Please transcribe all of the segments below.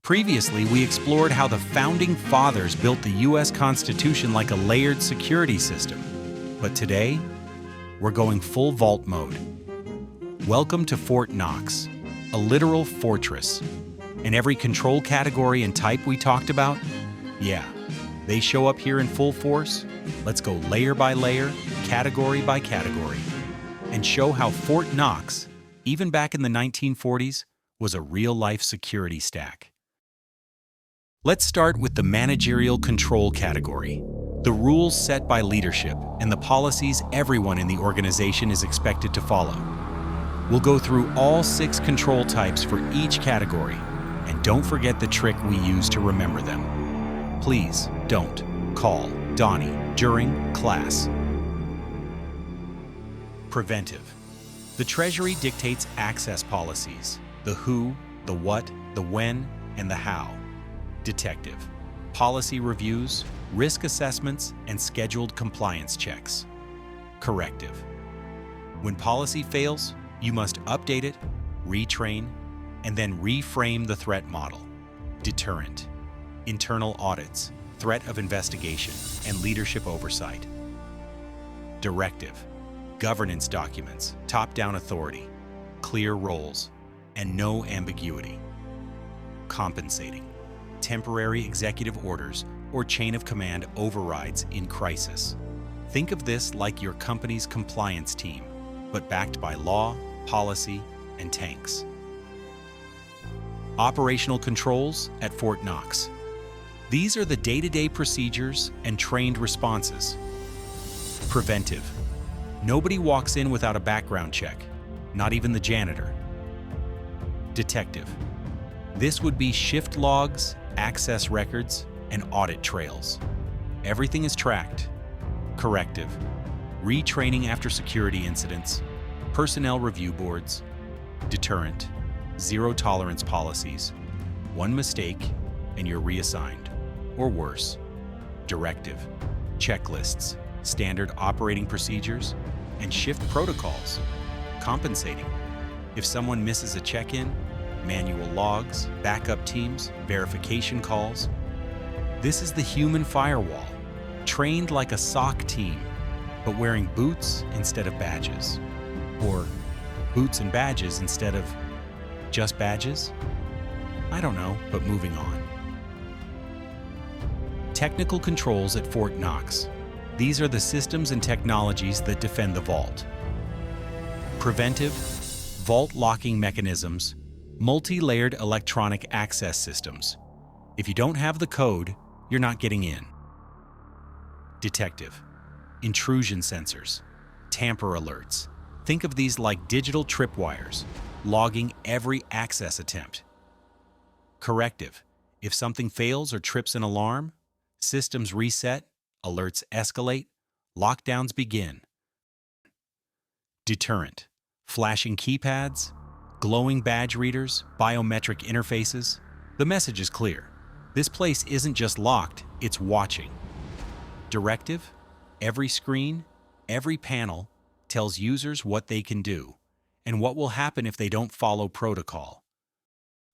Previously, we explored how the Founding Fathers built the U.S. Constitution like a layered security system. But today, we're going full vault mode. Welcome to Fort Knox, a literal fortress. And every control category and type we talked about, yeah, they show up here in full force. Let's go layer by layer, category by category, and show how Fort Knox, even back in the 1940s, was a real-life security stack. Let's start with the managerial control category, the rules set by leadership and the policies everyone in the organization is expected to follow. We'll go through all 6 control types for each category, and don't forget the trick we use to remember them. Please don't call Donnie during class. Preventive. The Treasury dictates access policies, the who, the what, the when, and the how. Detective. Policy reviews, risk assessments, and scheduled compliance checks. Corrective. When policy fails, you must update it, retrain, and then reframe the threat model. Deterrent. Internal audits, threat of investigation, and leadership oversight. Directive. Governance documents, top-down authority, clear roles, and no ambiguity. Compensating. Temporary executive orders or chain of command overrides in crisis. Think of this like your company's compliance team, but backed by law, policy, and tanks. Operational controls at Fort Knox. These are the day-to-day procedures and trained responses. Preventive. Nobody walks in without a background check, not even the janitor. Detective. This would be shift logs, access records, and audit trails. Everything is tracked. Corrective. Retraining after security incidents, personnel review boards. Deterrent. Zero tolerance policies. One mistake, and you're reassigned, or worse. Directive. Checklists, standard operating procedures, and shift protocols. Compensating. If someone misses a check-in, manual logs, backup teams, verification calls. This is the human firewall, trained like a SOC team, but wearing boots instead of badges. Or boots and badges instead of just badges? I don't know, but moving on. Technical controls at Fort Knox. These are the systems and technologies that defend the vault. Preventive, vault locking mechanisms, multi-layered electronic access systems. If you don't have the code, you're not getting in. Detective. Intrusion sensors. Tamper alerts. Think of these like digital tripwires, logging every access attempt. Corrective. If something fails or trips an alarm, systems reset, alerts escalate, lockdowns begin. Deterrent. Flashing keypads, glowing badge readers, biometric interfaces. The message is clear. This place isn't just locked, it's watching. Directive. Every screen, every panel tells users what they can do and what will happen if they don't follow protocol.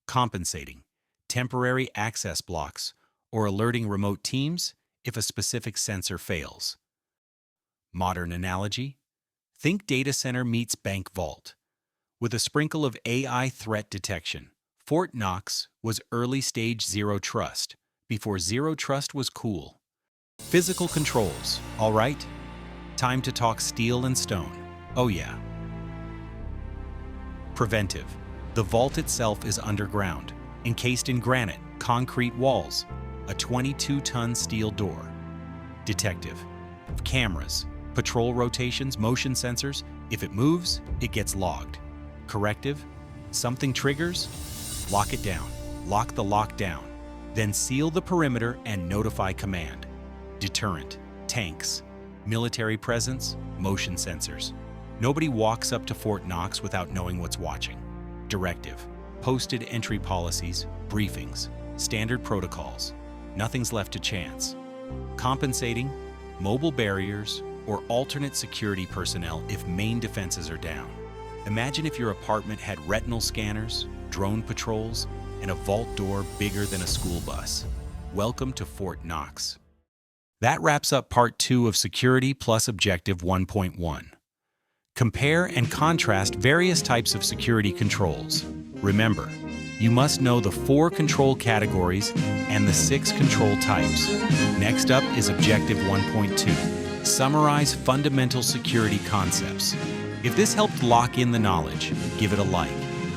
Compensating. Temporary access blocks or alerting remote teams if a specific sensor fails. Modern analogy. Think data center meets bank vault. With a sprinkle of AI threat detection, Fort Knox was early stage zero trust, before zero trust was cool. Physical controls, all right? Time to talk steel and stone. Oh yeah. Preventive. The vault itself is underground, encased in granite, concrete walls, a 22-ton steel door. Detective. Cameras, patrol rotations, motion sensors. If it moves, it gets logged. Corrective. Something triggers, lock it down. Lock the lock down. Then seal the perimeter and notify command. Deterrent. Tanks. Military presence, motion sensors. Nobody walks up to Fort Knox without knowing what's watching. Directive. Posted entry policies, briefings, standard protocols. Nothing's left to chance. Compensating. Mobile barriers or alternate security personnel if main defenses are down. Imagine if your apartment had retinal scanners, drone patrols, and a vault door bigger than a school bus. Welcome to Fort Knox. That wraps up Part 2 of Security plus Objective 1.1. Compare and contrast various types of security controls. Remember, you must know the 4 control categories and the 6 control types. Next up is Objective 1.2. Summarize fundamental security concepts. If this helped lock in the knowledge, give it a like.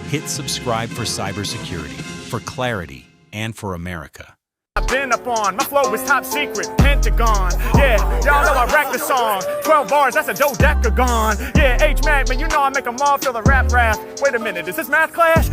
Hit subscribe for cybersecurity, for clarity, and for America. I've been up on, my flow is top secret, Pentagon. Yeah, y'all know I wreck the song. 12 bars, that's a Dodecacore. Yeah, H-Mac, man, you know I make them all feel the rap. Wait a minute, is this math class?